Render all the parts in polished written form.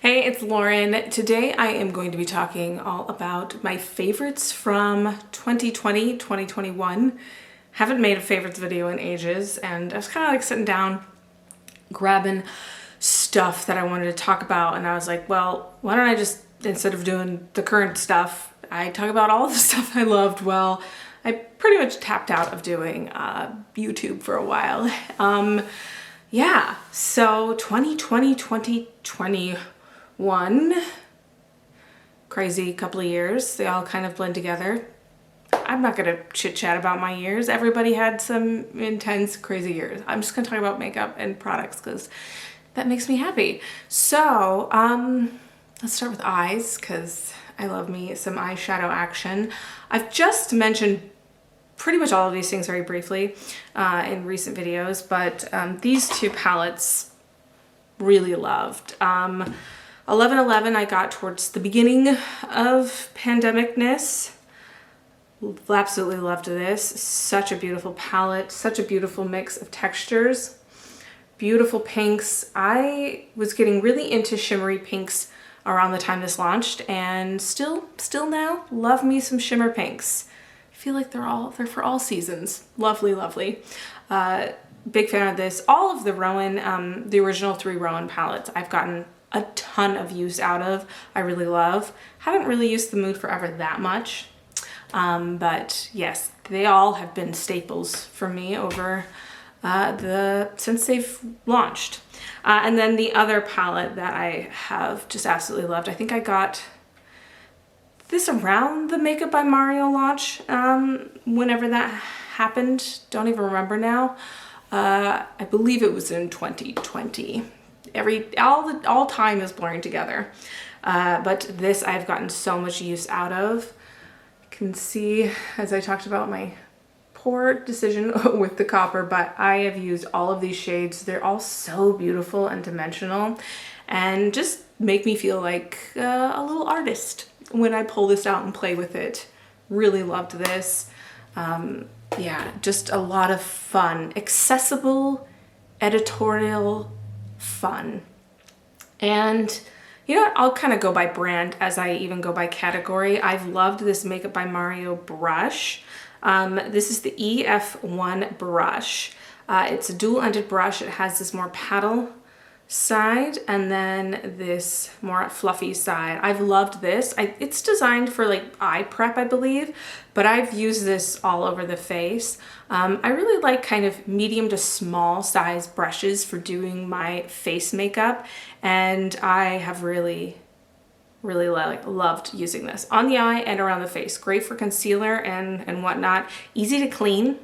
Hey, it's Lauren. Today I am going to be talking all about my favorites from 2020, 2021. Haven't made a favorites video in ages, and I was kind of like sitting down, grabbing stuff that I wanted to talk about, and I was like, well, why don't I just, instead of doing the current stuff, I talk about all the stuff I loved. Well, I pretty much tapped out of doing YouTube for a while. Yeah, so 2020, 2021, crazy couple of years. They all kind of blend together. I'm not gonna chit chat about my years. Everybody had some intense, crazy years. I'm just gonna talk about makeup and products because that makes me happy. So, let's start with eyes because I love me some eyeshadow action. I've just mentioned pretty much all of these things very briefly in recent videos, but these two palettes really loved. 1111 I got towards the beginning of pandemicness. Absolutely loved this. Such a beautiful palette, such a beautiful mix of textures, beautiful pinks. I was getting really into shimmery pinks around the time this launched, and still now love me some shimmer pinks. I feel like they're for all seasons. Lovely, lovely. Big fan of this. All of the Roen, the original 3 Roen palettes, I've gotten a ton of use out of. I really love. Haven't really used the Mood Forever that much, but yes, they all have been staples for me over since they've launched. And then the other palette that I have just absolutely loved, I think I got this around the Makeup by Mario launch, whenever that happened. Don't even remember now. I believe it was in 2020. All time is blurring together. But this I've gotten so much use out of. You can see, as I talked about, my poor decision with the copper, but I have used all of these shades. They're all so beautiful and dimensional and just make me feel like a little artist when I pull this out and play with it. Really loved this. Yeah, just a lot of fun, accessible, editorial fun. And you know what, I'll kind of go by brand as I even go by category. I've loved this Makeup by Mario brush. This is the EF1 brush. It's a dual-ended brush. It has this more paddle side and then this more fluffy side. I've loved this. It's designed for like eye prep, I believe, but I've used this all over the face. I really like kind of medium to small size brushes for doing my face makeup, and I have really loved using this on the eye and around the face. Great for concealer and whatnot. Easy to clean.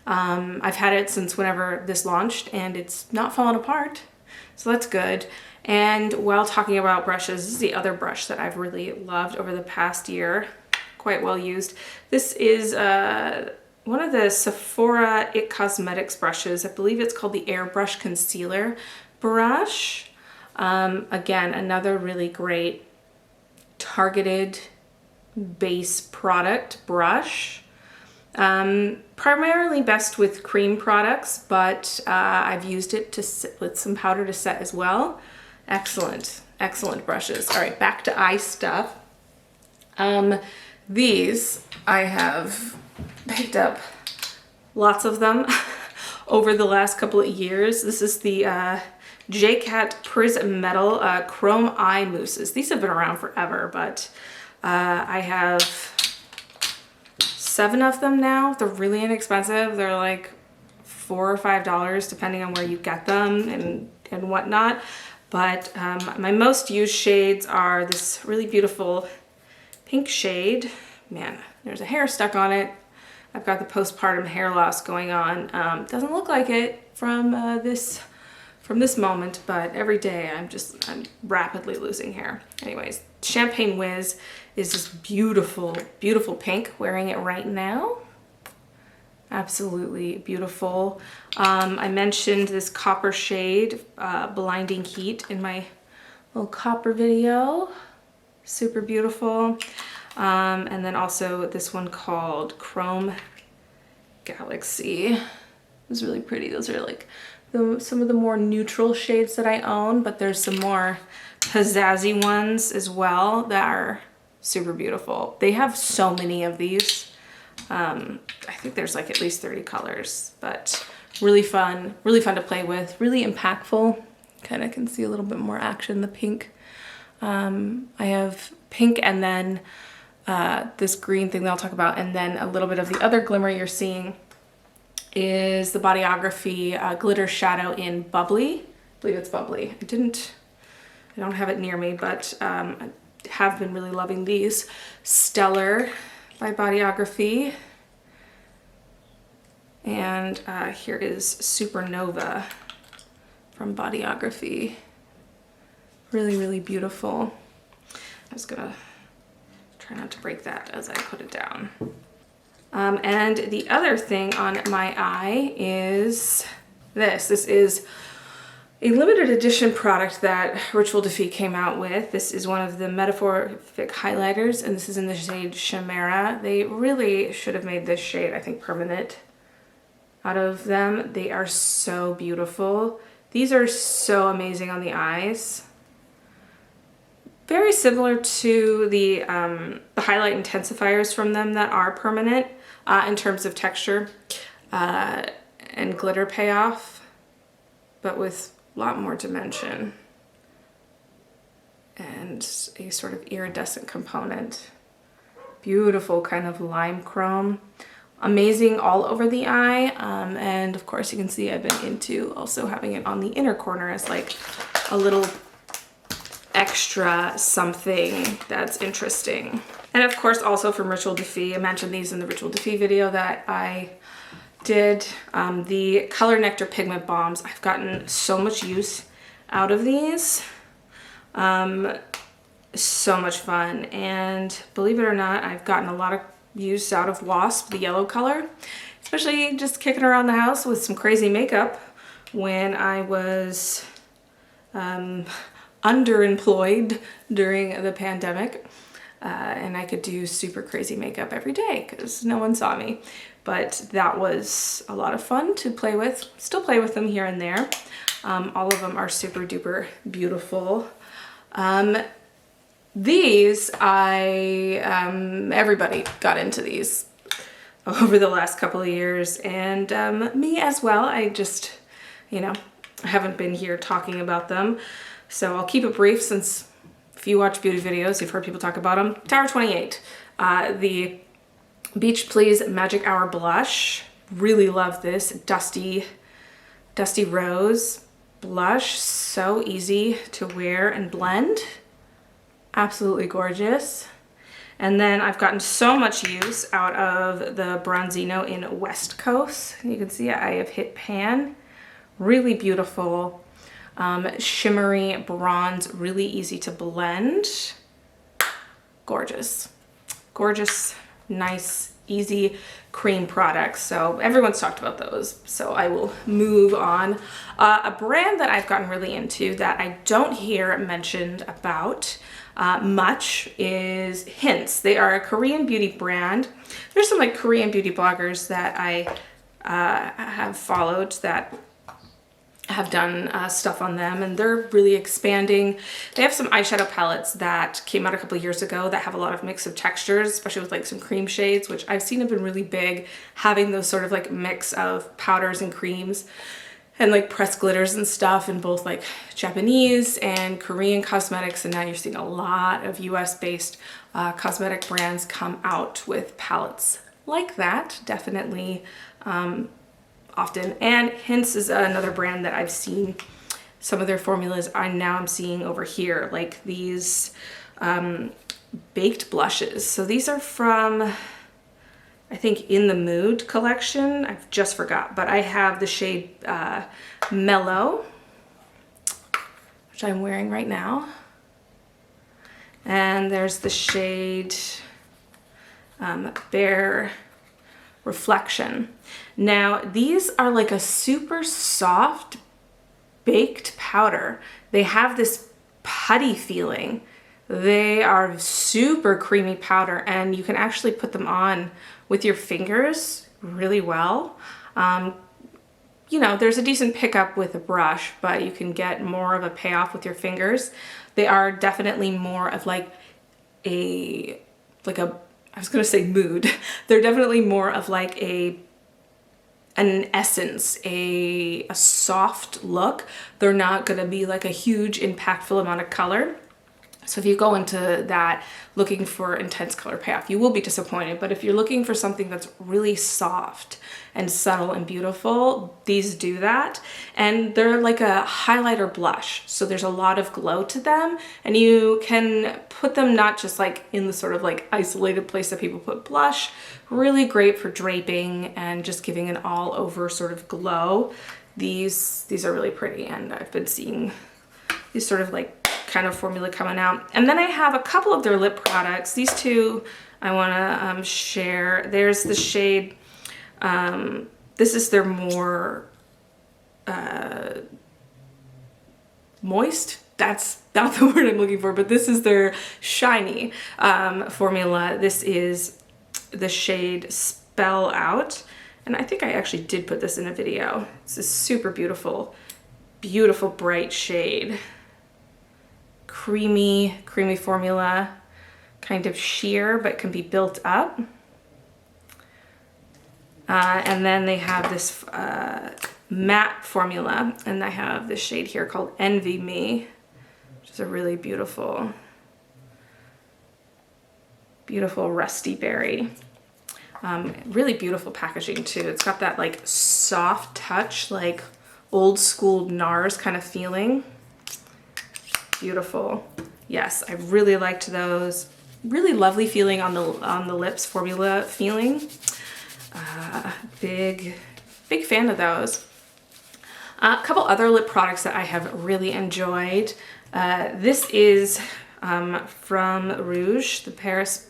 I've had it since whenever this launched and it's not fallen apart. So that's good. And while talking about brushes, this is the other brush that I've really loved over the past year. Quite well used. This is one of the Sephora It Cosmetics brushes. I believe it's called the Airbrush Concealer brush. Again, another really great targeted base product brush. Primarily best with cream products, but I've used it to sit with some powder to set as well. Excellent brushes. All right, back to eye stuff. These I have picked up lots of them over the last couple of years. This is the J.Cat Pris-Metal Chrome Eye Mousses. These have been around forever, but I have 7 of them now. They're really inexpensive. They're like $4 or $5 depending on where you get them and whatnot. But my most used shades are this really beautiful pink shade. Man, there's a hair stuck on it. I've got the postpartum hair loss going on. Doesn't look like it from this moment, but every day I'm rapidly losing hair. Anyways, Champagne Whiz is this beautiful, beautiful pink, wearing it right now. Absolutely beautiful. I mentioned this copper shade, Blinding Heat, in my little copper video. Super beautiful. And then also this one called Chrome Galaxy. It was really pretty. Those are like some of the more neutral shades that I own, but there's some more pizzazzy ones as well that are super beautiful. They have so many of these. I think there's like at least 30 colors, but really fun to play with, really impactful. Kind of can see a little bit more action, the pink. I have pink and then this green thing that I'll talk about, and then a little bit of the other glimmer you're seeing is the Bodyography glitter shadow in Bubbly. I believe it's Bubbly. I don't have it near me, but I have been really loving these. Stellar by Bodyography. And here is Supernova from Bodyography. Really, really beautiful. I'm just gonna try not to break that as I put it down. And the other thing on my eye is this. This is a limited edition product that Rituel came out with. This is one of the Metamorphic highlighters, and this is in the shade Chimera. They really should have made this shade, I think, permanent out of them. They are so beautiful. These are so amazing on the eyes. Very similar to the highlight intensifiers from them that are permanent in terms of texture and glitter payoff, but with a lot more dimension and a sort of iridescent component. Beautiful kind of lime chrome. Amazing all over the eye. And of course you can see I've been into also having it on the inner corner as like a little extra something that's interesting. And of course also from Rituel I mentioned these in the Rituel video that I did, the Color Nectar Pigment Balms. I've gotten so much use out of these. So much fun, and believe it or not, I've gotten a lot of use out of Wasp, the yellow color, especially just kicking around the house with some crazy makeup when I was underemployed during the pandemic, and I could do super crazy makeup every day because no one saw me. But that was a lot of fun to play with. Still play with them here and there. All of them are super duper beautiful. These, everybody got into these over the last couple of years, and me as well. I just, I haven't been here talking about them. So I'll keep it brief since if you watch beauty videos, you've heard people talk about them. Tower 28, the BeachPlease Magic Hour Blush. Really love this. Dusty Rose blush. So easy to wear and blend. Absolutely gorgeous. And then I've gotten so much use out of the Bronzino in West Coast. You can see I have hit pan. Really beautiful. Shimmery bronze, really easy to blend. Gorgeous. Gorgeous, nice, easy cream products. So everyone's talked about those, so I will move on. A brand that I've gotten really into that I don't hear mentioned about much is Hince. They are a Korean beauty brand. There's some like Korean beauty bloggers that I have followed that have done stuff on them, and they're really expanding. They have some eyeshadow palettes that came out a couple of years ago that have a lot of mix of textures, especially with like some cream shades, which I've seen have been really big, having those sort of like mix of powders and creams and like pressed glitters and stuff in both like Japanese and Korean cosmetics. And now you're seeing a lot of US based cosmetic brands come out with palettes like that, definitely often. And Hince is another brand that I've seen some of their formulas I'm seeing over here, like these baked blushes. So these are from, I think, In the Mood collection. I've just forgot, but I have the shade Mellow, which I'm wearing right now. And there's the shade Bare Reflection. Now, these are like a super soft baked powder. They have this putty feeling. They are super creamy powder, and you can actually put them on with your fingers really well. you know, there's a decent pickup with a brush, but you can get more of a payoff with your fingers. They are definitely more of like I was gonna say mood. They're definitely more of like an essence, a soft look. They're not gonna be like a huge impactful amount of color. So if you go into that looking for intense color payoff, you will be disappointed. But if you're looking for something that's really soft and subtle and beautiful, these do that. And they're like a highlighter blush. So there's a lot of glow to them, and you can put them not just like in the sort of like isolated place that people put blush. Really great for draping and just giving an all over sort of glow. These are really pretty, and I've been seeing these sort of like kind of formula coming out. And then I have a couple of their lip products. These two I want to share. There's the shade, this is their more moist. That's not the word I'm looking for, but this is their shiny formula. This is the shade Spell Out. And I think I actually did put this in a video. It's a super beautiful, beautiful bright shade. Creamy formula, kind of sheer, but can be built up. And then they have this matte formula, and I have this shade here called Envy Me, which is a really beautiful, beautiful rusty berry. Really beautiful packaging too. It's got that like soft touch, like old school NARS kind of feeling. Beautiful. Yes, I really liked those. Really lovely feeling on the lips, formula feeling. Big fan of those. A couple other lip products that I have really enjoyed. This is from Rouge, the French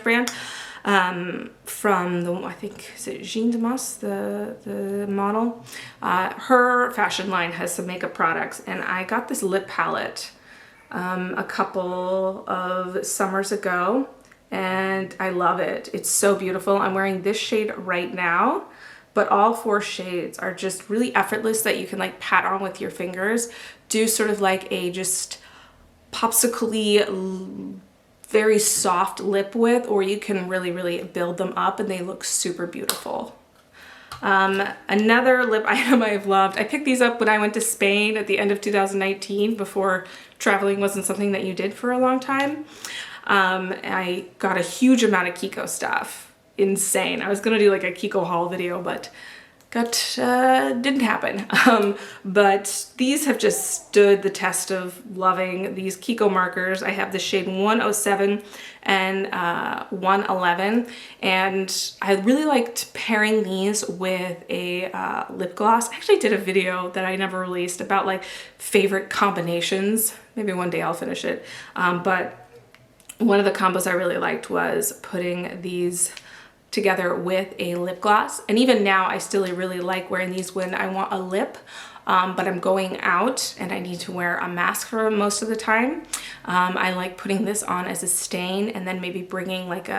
brand. From the, I think, is it Jean de Moss, the model? Her fashion line has some makeup products, and I got this lip palette a couple of summers ago, and I love it. It's so beautiful. I'm wearing this shade right now, but all 4 shades are just really effortless that you can like pat on with your fingers, do sort of like a just popsicle-y, very soft lip with, or you can really build them up and they look super beautiful. Another lip item I've loved, I picked these up when I went to Spain at the end of 2019, before traveling wasn't something that you did for a long time. I got a huge amount of Kiko stuff. Insane. I was gonna do like a Kiko haul video, but didn't happen. But these have just stood the test of loving these Kiko markers. I have the shade 107 and 111, and I really liked pairing these with a lip gloss. I actually did a video that I never released about like favorite combinations. Maybe one day I'll finish it. But one of the combos I really liked was putting these together with a lip gloss. And even now I still really like wearing these when I want a lip, but I'm going out and I need to wear a mask for most of the time. I like putting this on as a stain, and then maybe bringing like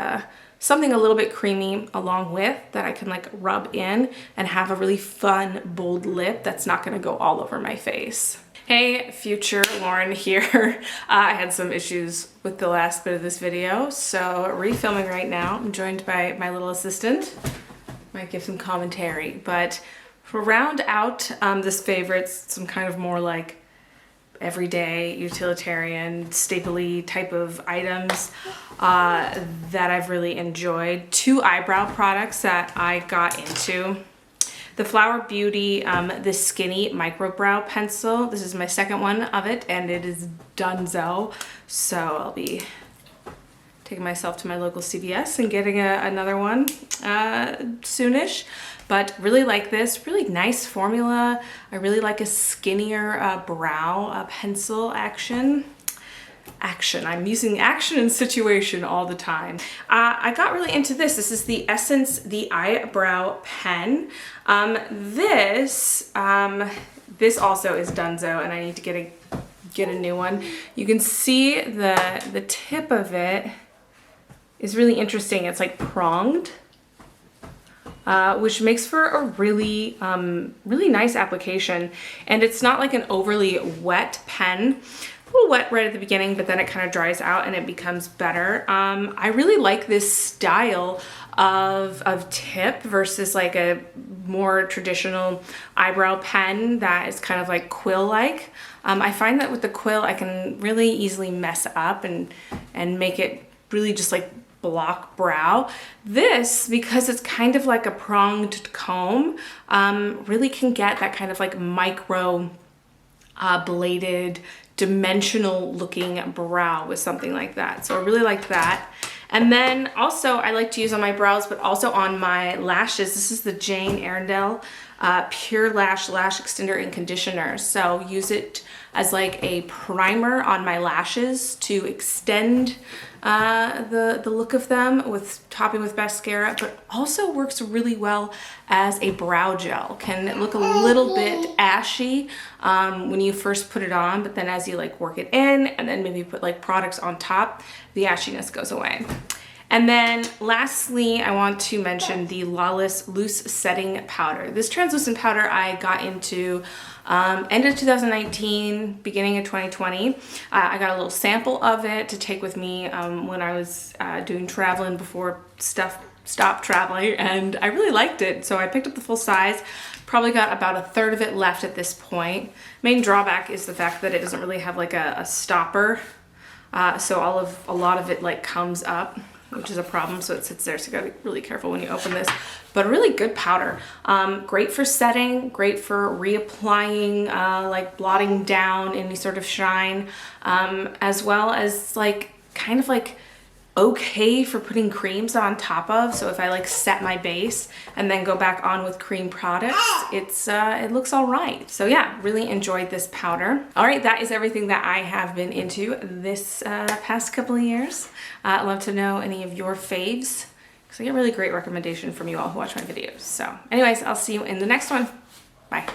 something a little bit creamy along with that I can like rub in and have a really fun, bold lip that's not gonna go all over my face. Hey, future Lauren here. I had some issues with the last bit of this video, so refilming right now. I'm joined by my little assistant. Might give some commentary, but to round out this favorites, some kind of more like everyday, utilitarian, staple-y type of items that I've really enjoyed. 2 eyebrow products that I got into. The Flower Beauty, this skinny microbrow pencil. This is my second one of it, and it is donezo. So I'll be taking myself to my local CVS and getting another one soonish. But really like this, really nice formula. I really like a skinnier brow pencil action. I'm using action and situation all the time. I got really into this. This is the Essence the Eyebrow Pen. This also is donezo, and I need to get a new one. You can see the tip of it is really interesting. It's like pronged. which makes for a really, really nice application. And it's not like an overly wet pen. A little wet right at the beginning, but then it kind of dries out and it becomes better. I really like this style of tip versus like a more traditional eyebrow pen that is kind of like quill-like. I find that with the quill, I can really easily mess up and make it really just like block brow. This, because it's kind of like a pronged comb, really can get that kind of like micro bladed dimensional looking brow with something like that. So I really like that. And then also I like to use on my brows, but also on my lashes. This is the Jane Arundel Pure Lash Extender and Conditioner. So use it as like a primer on my lashes to extend the look of them, with topping with mascara, but also works really well as a brow gel. Can look a little bit ashy when you first put it on, but then as you like work it in and then maybe put like products on top, the ashiness goes away. And then lastly, I want to mention the Lawless Loose Setting Powder. This translucent powder I got into end of 2019, beginning of 2020. I got a little sample of it to take with me when I was doing traveling before stuff stopped traveling, and I really liked it. So I picked up the full size, probably got about a third of it left at this point. Main drawback is the fact that it doesn't really have like a stopper. So a lot of it like comes up, which is a problem, so it sits there, so you gotta be really careful when you open this. But a really good powder. Great for setting, great for reapplying, like blotting down any sort of shine, as well as like kind of like okay for putting creams on top of. So if I like set my base and then go back on with cream products, it looks all right. So yeah, really enjoyed this powder. All right, that is everything that I have been into this past couple of years. I'd love to know any of your faves, because I get really great recommendation from you all who watch my videos. So anyways, I'll see you in the next one. Bye.